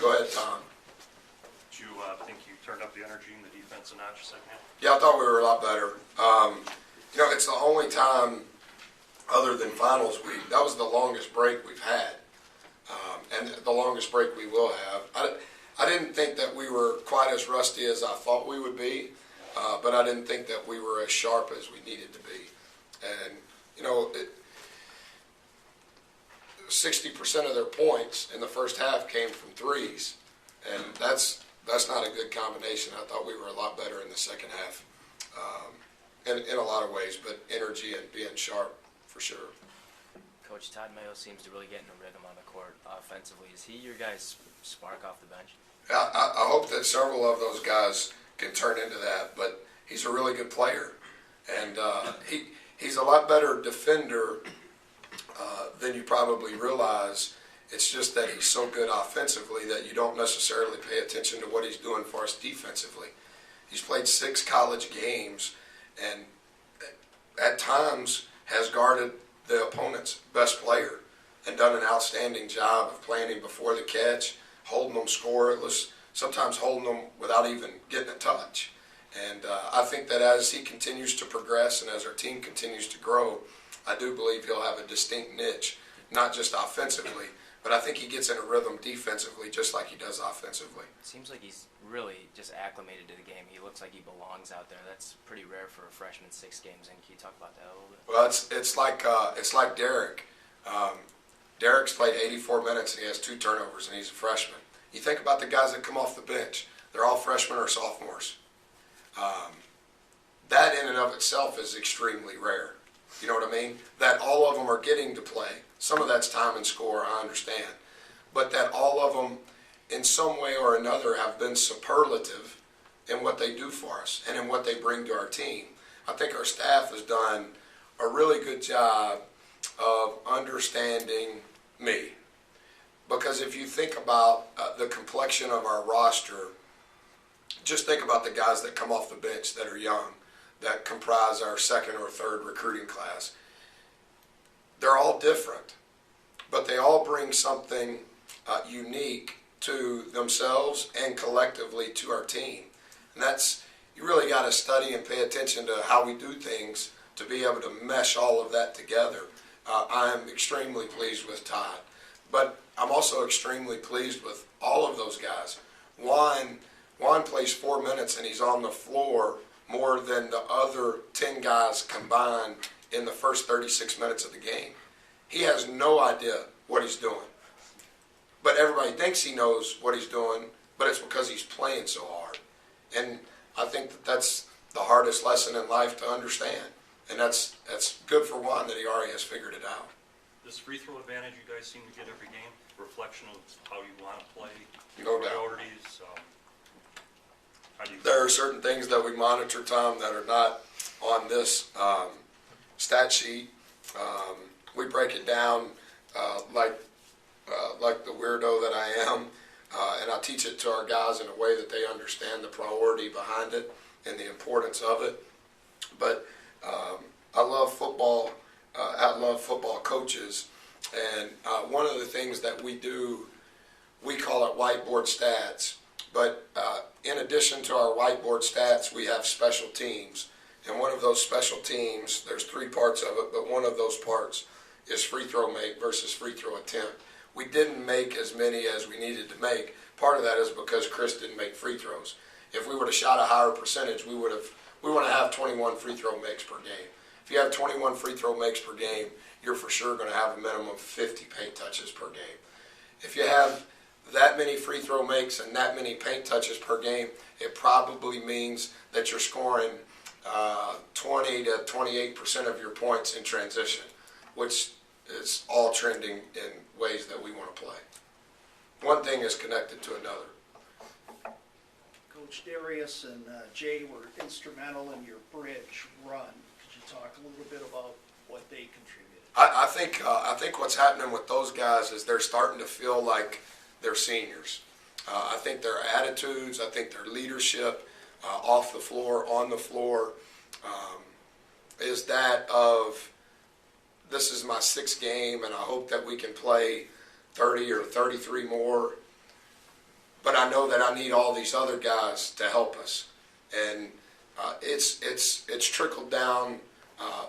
Go ahead, Tom. Did you think you turned up the energy in the defense a notch second half? Yeah, I thought we were a lot better. It's the only time, other than finals week, that was the longest break we've had, and the longest break we will have. I didn't think that we were quite as rusty as I thought we would be, but I didn't think that we were as sharp as we needed to be. And, 60% of their points in the first half came from threes, and that's not a good combination. I thought we were a lot better in the second half, in a lot of ways, but energy and being sharp for sure. Coach, Todd Mayo seems to really get in a rhythm on the court offensively. Is he your guys' spark off the bench? I hope that several of those guys can turn into that, but he's a really good player, and he's a lot better defender than you probably realize. It's just that he's so good offensively that you don't necessarily pay attention to what he's doing for us defensively. He's played 6 college games and at times has guarded the opponent's best player and done an outstanding job of playing him before the catch, holding them scoreless, sometimes holding them without even getting a touch. And I think that as he continues to progress and as our team continues to grow, I do believe he'll have a distinct niche, not just offensively, but I think he gets in a rhythm defensively just like he does offensively. It seems like he's really just acclimated to the game. He looks like he belongs out there. That's pretty rare for a freshman 6 games in. Can you talk about that a little bit? Well, it's like Derek. Derek's played 84 minutes and he has 2 turnovers and he's a freshman. You think about the guys that come off the bench. They're all freshmen or sophomores. That in and of itself is extremely rare. You know what I mean? That all of them are getting to play. Some of that's time and score, I understand. But that all of them, in some way or another, have been superlative in what they do for us and in what they bring to our team. I think our staff has done a really good job of understanding me. Because if you think about the complexion of our roster, just think about the guys that come off the bench that are young, that comprise our 2nd or 3rd recruiting class. They're all different, but they all bring something unique to themselves and collectively to our team. And that's, you really got to study and pay attention to how we do things to be able to mesh all of that together. I'm extremely pleased with Todd, but I'm also extremely pleased with all of those guys. Juan plays 4 minutes and he's on the floor more than the other 10 guys combined in the first 36 minutes of the game. He has no idea what he's doing. But everybody thinks he knows what he's doing, but it's because he's playing so hard. And I think that that's the hardest lesson in life to understand. And that's good for Juan that he already has figured it out. This free throw advantage you guys seem to get every game, reflection of how you want to play, No doubt. priorities. There are certain things that we monitor, Tom, that are not on this stat sheet. We break it down like the weirdo that I am, and I teach it to our guys in a way that they understand the priority behind it and the importance of it. But I love football. I love football coaches, and one of the things that we do, we call it whiteboard stats. But in addition to our whiteboard stats, we have special teams. And one of those special teams, there's 3 parts of it, but one of those parts is free throw make versus free throw attempt. We didn't make as many as we needed to make. Part of that is because Chris didn't make free throws. If we would have shot a higher percentage, we want to have 21 free throw makes per game. If you have 21 free throw makes per game, you're for sure going to have a minimum of 50 paint touches per game. If you have that many free throw makes and that many paint touches per game, it probably means that you're scoring 20 to 28% of your points in transition, which is all trending in ways that we want to play. One thing is connected to another. Coach Darius and Jay were instrumental in your bridge run. Could you talk a little bit about what they contributed? I think what's happening with those guys is they're starting to feel like they're seniors. I think their attitudes, I think their leadership off the floor, on the floor, is that of, this is my 6th game and I hope that we can play 30 or 33 more. but I know that I need all these other guys to help us. And it's trickled down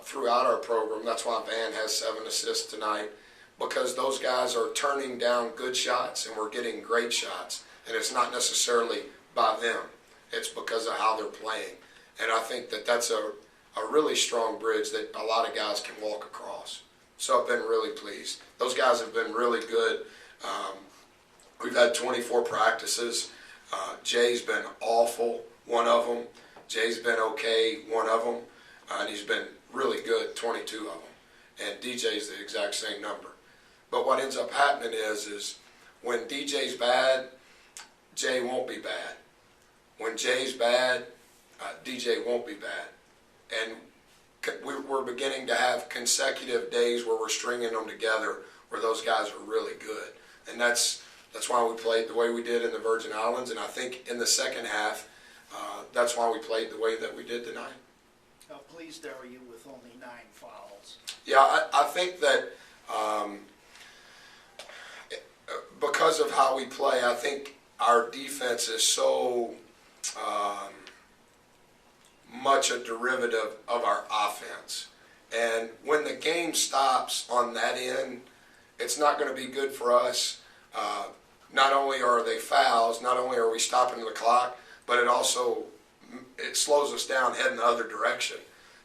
throughout our program. That's why Van has 7 assists tonight, because those guys are turning down good shots and we're getting great shots. And it's not necessarily by them. It's because of how they're playing. And I think that that's a really strong bridge that a lot of guys can walk across. So I've been really pleased. Those guys have been really good. We've had 24 practices. Jay's been awful, one of them. Jay's been okay, one of them. And he's been really good, 22 of them. And DJ's the exact same number. But what ends up happening is when DJ's bad, Jay won't be bad. When Jay's bad, DJ won't be bad. And we're beginning to have consecutive days where we're stringing them together where those guys are really good. And that's why we played the way we did in the Virgin Islands. And I think in the second half, that's why we played the way that we did tonight. How pleased are you with only 9 fouls? Yeah, I think that because of how we play, I think our defense is so much a derivative of our offense. And when the game stops on that end, it's not going to be good for us. Not only are they fouls, not only are we stopping the clock, but it slows us down heading the other direction.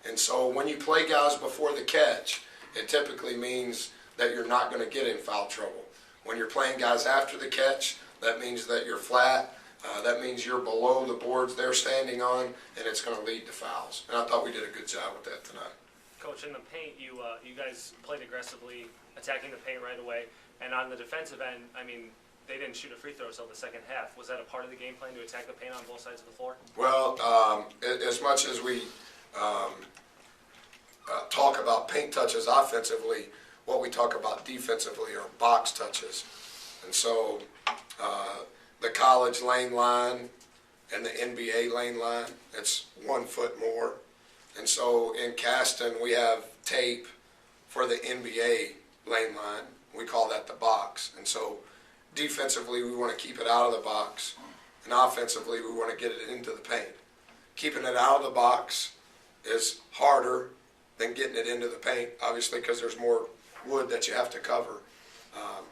And so when you play guys before the catch, it typically means that you're not going to get in foul trouble. When you're playing guys after the catch, that means that you're flat. That means you're below the boards they're standing on, and it's going to lead to fouls. And I thought we did a good job with that tonight. Coach, in the paint, you guys played aggressively, attacking the paint right away. And on the defensive end, I mean, they didn't shoot a free throw until the second half. Was that a part of the game plan to attack the paint on both sides of the floor? Well, as much as we talk about paint touches offensively, what we talk about defensively are box touches. And so the college lane line and the NBA lane line, it's 1 foot more. And so in Caston, we have tape for the NBA lane line. We call that the box. And so defensively, we want to keep it out of the box. And offensively, we want to get it into the paint. Keeping it out of the box is harder than getting it into the paint, obviously, because there's more wood that you have to cover.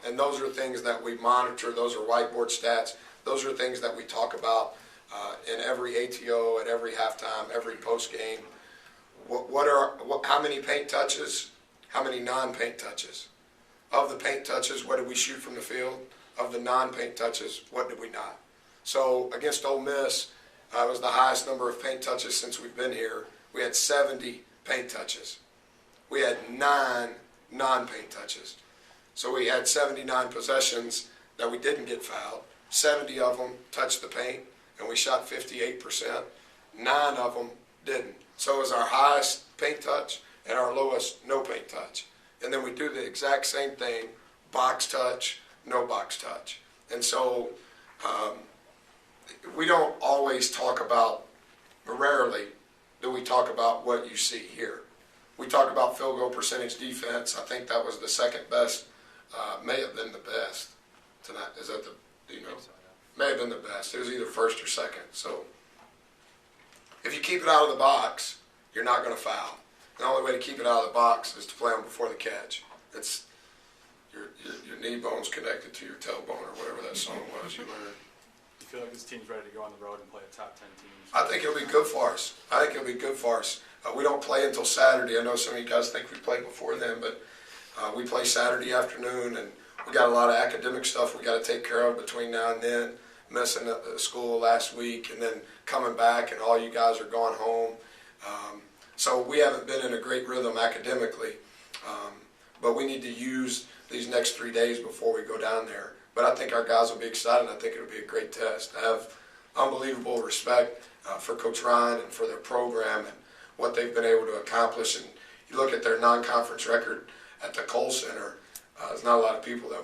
And those are things that we monitor. Those are whiteboard stats. Those are things that we talk about in every ATO, at every halftime, every postgame. How many paint touches? How many non-paint touches? Of the paint touches, what did we shoot from the field? Of the non-paint touches, what did we not? So against Ole Miss, it was the highest number of paint touches since we've been here. We had 70 paint touches. We had 9 non-paint touches. So we had 79 possessions that we didn't get fouled. 70 of them touched the paint, and we shot 58%. 9 of them didn't. So it was our highest paint touch and our lowest no paint touch. And then we do the exact same thing, box touch, no box touch. And so we don't always talk about, rarely do we talk about what you see here. We talk about field goal percentage defense. I think that was the second best, may have been the best tonight. Is that do you know? So, yeah. May have been the best. It was either first or second. So if you keep it out of the box, you're not going to foul. The only way to keep it out of the box is to play them before the catch. It's your knee bone's connected to your tailbone or whatever that song was you learned. You feel like this team's ready to go on the road and play a top 10 team? I think it'll be good for us. We don't play until Saturday. I know some of you guys think we play before then, but we play Saturday afternoon, and we got a lot of academic stuff we got to take care of between now and then. Missing school last week and then coming back, and all you guys are going home. So we haven't been in a great rhythm academically, but we need to use these next 3 days before we go down there. But I think our guys will be excited. I think it'll be a great test. I have unbelievable respect for Coach Ryan and for their program and what they've been able to accomplish. And you look at their non-conference record at the Kohl Center, there's not a lot of people that